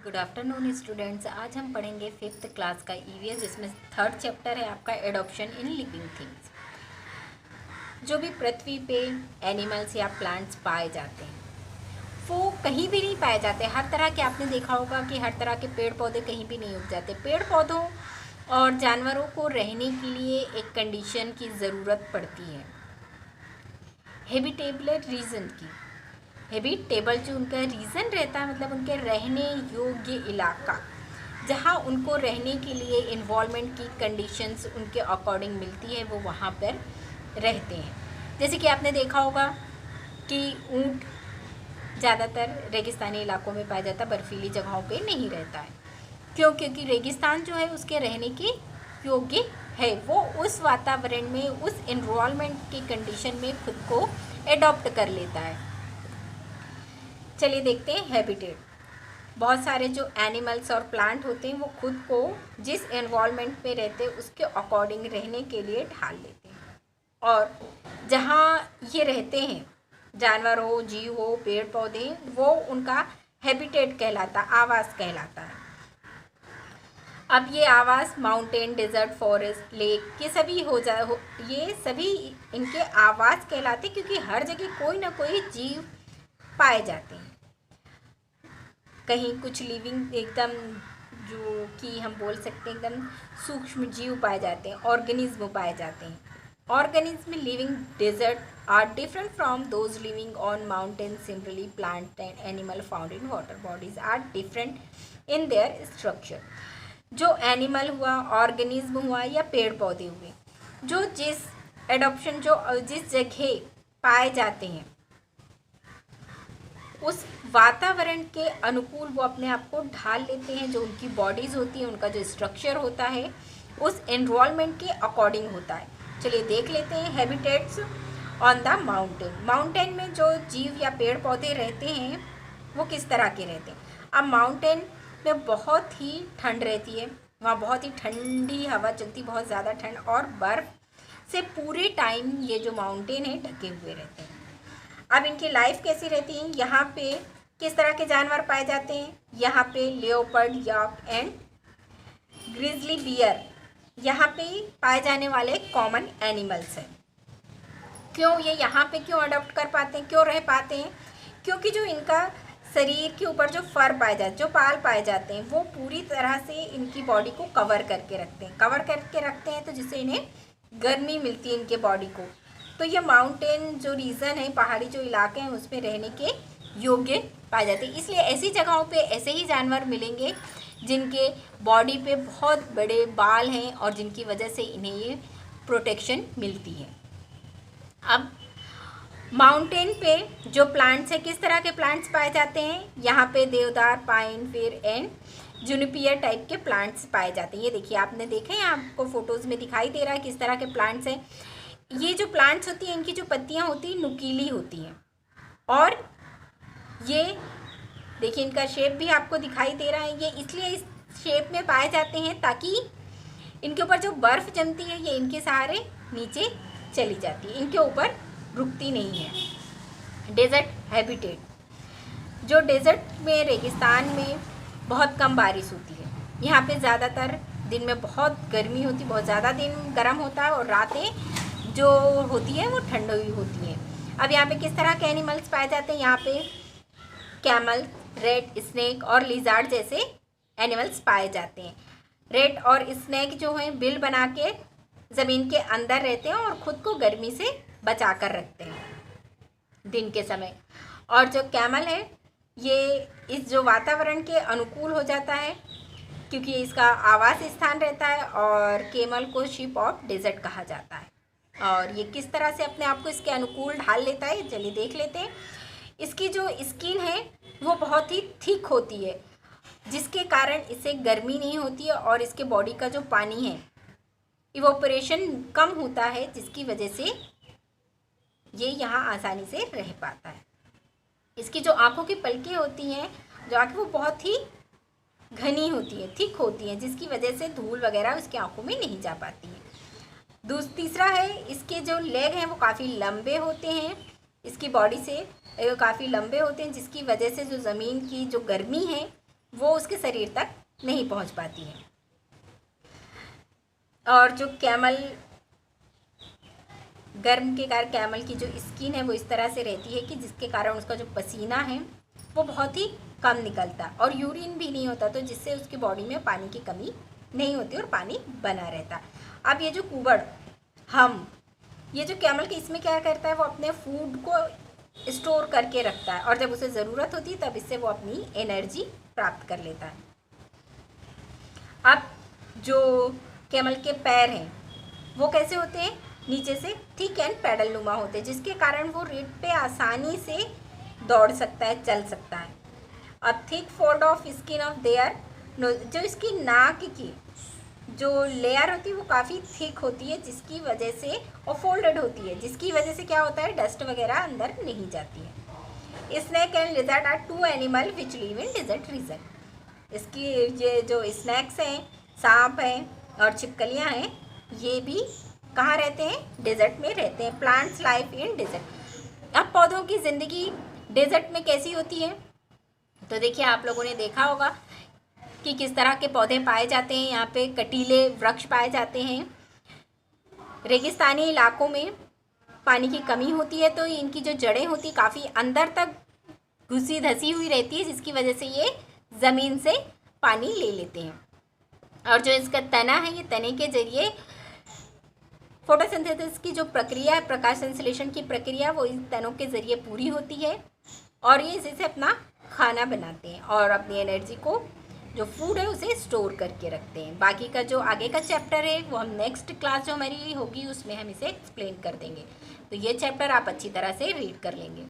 Good afternoon students. आज हम पढ़ेंगे फिफ्थ क्लास का ईवीएस, जिसमें थर्ड चैप्टर है आपका एडॉप्शन इन लिविंग थिंग्स। जो भी पृथ्वी पे एनिमल्स या प्लांट्स पाए जाते हैं वो कहीं भी नहीं पाए जाते। हर तरह के आपने देखा होगा कि हर तरह के पेड़ पौधे कहीं भी नहीं उग जाते। पेड़ पौधों और जानवरों को रहने के लिए एक कंडीशन की ज़रूरत पड़ती है, हैबिटेबल रीजन की। हैबिटेबल जो उनका रीज़न रहता है, मतलब उनके रहने योग्य इलाका, जहाँ उनको रहने के लिए इन्वॉल्वमेंट की कंडीशंस उनके अकॉर्डिंग मिलती है, वो वहाँ पर रहते हैं। जैसे कि आपने देखा होगा कि ऊँट ज़्यादातर रेगिस्तानी इलाकों में पाया जाता है, बर्फीली जगहों पे नहीं रहता है। क्यों? क्योंकि रेगिस्तान जो है उसके रहने के योग्य है, वो उस वातावरण में, उस इन्वॉल्वमेंट की कंडीशन में खुद को एडॉप्ट कर लेता है। चलिए देखते हैं हैबिटेट। बहुत सारे जो एनिमल्स और प्लांट होते हैं वो खुद को जिस एनवायरनमेंट में रहते हैं उसके अकॉर्डिंग रहने के लिए ढाल लेते हैं, और जहाँ ये रहते हैं, जानवर हो, जीव हो, पेड़ पौधे, वो उनका हैबिटेट कहलाता, आवास कहलाता है। अब ये आवास माउंटेन, डेजर्ट, फॉरेस्ट, लेक, ये सभी ये सभी इनके आवास कहलाते, क्योंकि हर जगह कोई ना कोई जीव पाए जाते हैं। कहीं कुछ लिविंग एकदम, जो कि हम बोल सकते हैं एकदम सूक्ष्म जीव पाए जाते हैं, ऑर्गेनिज्म पाए जाते हैं। Organism living desert are different from those living on mountain. Similarly plant and animal found in water bodies are different in their structure. जो एनिमल हुआ, ऑर्गेनिज्म हुआ या पेड़ पौधे हुए, जो जिस एडॉप्शन, जो जिस जगह पाए जाते हैं उस वातावरण के अनुकूल वो अपने आप को ढाल लेते हैं। जो उनकी बॉडीज़ होती है, उनका जो स्ट्रक्चर होता है उस एनवायरनमेंट के अकॉर्डिंग होता है। चलिए देख लेते हैं habitats on the mountain. Mountain में जो जीव या पेड़ पौधे रहते हैं वो किस तरह के रहते हैं। अब माउंटेन में बहुत ही ठंड रहती है, वहाँ बहुत ही ठंडी हवा चलती, बहुत ज़्यादा ठंड, और बर्फ़ से पूरे टाइम ये जो माउंटेन है ढके हुए रहते हैं। अब इनकी लाइफ कैसी रहती है, यहाँ पे किस तरह के जानवर पाए जाते हैं। यहाँ पे leopard, yak and grizzly bear यहाँ पे पाए जाने वाले कॉमन एनिमल्स हैं। क्यों ये यहाँ पे क्यों अडॉप्ट कर पाते हैं, क्यों रह पाते हैं? क्योंकि जो इनका शरीर के ऊपर जो फर पाए जाते, जो बाल पाए जाते हैं, वो पूरी तरह से इनकी बॉडी को कवर करके रखते हैं, तो जिससे इन्हें गर्मी मिलती है इनके बॉडी को। तो ये माउंटेन जो रीजन है, पहाड़ी जो इलाके हैं, उसमें रहने के योग्य पाए जाते हैं। इसलिए ऐसी जगहों पे ऐसे ही जानवर मिलेंगे जिनके बॉडी पे बहुत बड़े बाल हैं और जिनकी वजह से इन्हें ये प्रोटेक्शन मिलती है। अब माउंटेन पे जो प्लांट्स हैं, किस तरह के प्लांट्स पाए जाते हैं। यहाँ पे देवदार, पाइन, फिर एंड जुनिपियर टाइप के प्लांट्स पाए जाते हैं। ये देखिए, आपने देखे हैं, आपको फोटोज़ में दिखाई दे रहा है किस तरह के प्लांट्स हैं। ये जो प्लांट्स होती हैं, इनकी जो पत्तियाँ होती हैं नुकीली होती हैं, और ये देखिए इनका शेप भी आपको दिखाई दे रहा है। ये इसलिए इस शेप में पाए जाते हैं ताकि इनके ऊपर जो बर्फ़ जमती है ये इनके सहारे नीचे चली जाती है, इनके ऊपर रुकती नहीं है। डेजर्ट हैबिटेट, जो डेजर्ट में, रेगिस्तान में बहुत कम बारिश होती है। यहाँ पे ज़्यादातर दिन में बहुत गर्मी होती, बहुत ज़्यादा दिन गर्म होता है, और रातें जो होती है वो ठंडी होती है। अब यहाँ पे किस तरह के एनिमल्स पाए जाते हैं। यहाँ पे कैमल, रेट, स्नेक और लिजार्ड जैसे एनिमल्स पाए जाते हैं। रेट और स्नेक जो हैं बिल बना के ज़मीन के अंदर रहते हैं और ख़ुद को गर्मी से बचा कर रखते हैं दिन के समय। और जो कैमल है ये इस जो वातावरण के अनुकूल हो जाता है, क्योंकि इसका आवास स्थान रहता है, और कैमल को शिप ऑफ डेजर्ट कहा जाता है। और ये किस तरह से अपने आप को इसके अनुकूल ढाल लेता है, चलिए देख लेते हैं। इसकी जो स्किन है वो बहुत ही थिक होती है, जिसके कारण इसे गर्मी नहीं होती है, और इसके बॉडी का जो पानी है, इवोपरेशन कम होता है, जिसकी वजह से ये यहाँ आसानी से रह पाता है। इसकी जो आँखों की पलकें होती हैं, जो आँखें, वो बहुत ही घनी होती है, थिक होती हैं, जिसकी वजह से धूल वगैरह उसकी आँखों में नहीं जा पाती है। तीसरा है, इसके जो लेग हैं वो काफ़ी लंबे होते हैं, इसकी बॉडी से काफ़ी लंबे होते हैं, जिसकी वजह से जो ज़मीन की जो गर्मी है वो उसके शरीर तक नहीं पहुंच पाती है। और जो कैमल, गर्म के कारण कैमल की जो स्किन है वो इस तरह से रहती है कि जिसके कारण उसका जो पसीना है वो बहुत ही कम निकलता और यूरिन भी नहीं होता, तो जिससे उसकी बॉडी में पानी की कमी नहीं होती और पानी बना रहता। अब ये जो कुबड़ ये जो कैमल के इसमें क्या करता है, वो अपने फूड को स्टोर करके रखता है और जब उसे ज़रूरत होती है तब इससे वो अपनी एनर्जी प्राप्त कर लेता है। अब जो कैमल के पैर हैं वो कैसे होते हैं, नीचे से थिक एंड पैडल नुमा होते हैं, जिसके कारण वो रेत पे आसानी से दौड़ सकता है, चल सकता है। अब thick fold of skin of their, जो इसकी नाक की जो लेयर होती है वो काफ़ी थिक होती है, जिसकी वजह से और फोल्डेड होती है, जिसकी वजह से क्या होता है, डस्ट वगैरह अंदर नहीं जाती है। Snake and lizard are two animal which live in desert region. इसकी ये जो स्नैक्स हैं, सांप हैं और छिपकलियाँ हैं, ये भी कहाँ रहते हैं, डेजर्ट में रहते हैं। Plants life in desert. अब पौधों की ज़िंदगी डेजर्ट में कैसी होती है, तो देखिए आप लोगों ने देखा होगा कि किस तरह के पौधे पाए जाते हैं। यहाँ पे कटीले वृक्ष पाए जाते हैं। रेगिस्तानी इलाकों में पानी की कमी होती है, तो इनकी जो जड़ें होती काफ़ी अंदर तक घुसी धसी हुई रहती है, जिसकी वजह से ये ज़मीन से पानी ले लेते हैं। और जो इसका तना है, ये तने के जरिए फोटोसिंथेसिस की जो प्रक्रिया है, प्रकाश संश्लेषण की प्रक्रिया, वो इन तनों के जरिए पूरी होती है और ये इसे अपना खाना बनाते हैं और अपनी एनर्जी को, जो फूड है, उसे स्टोर करके रखते हैं। बाकी का जो आगे का चैप्टर है वो हम नेक्स्ट क्लास जो हमारी होगी उसमें हम इसे एक्सप्लेन कर देंगे। तो ये चैप्टर आप अच्छी तरह से रीड कर लेंगे।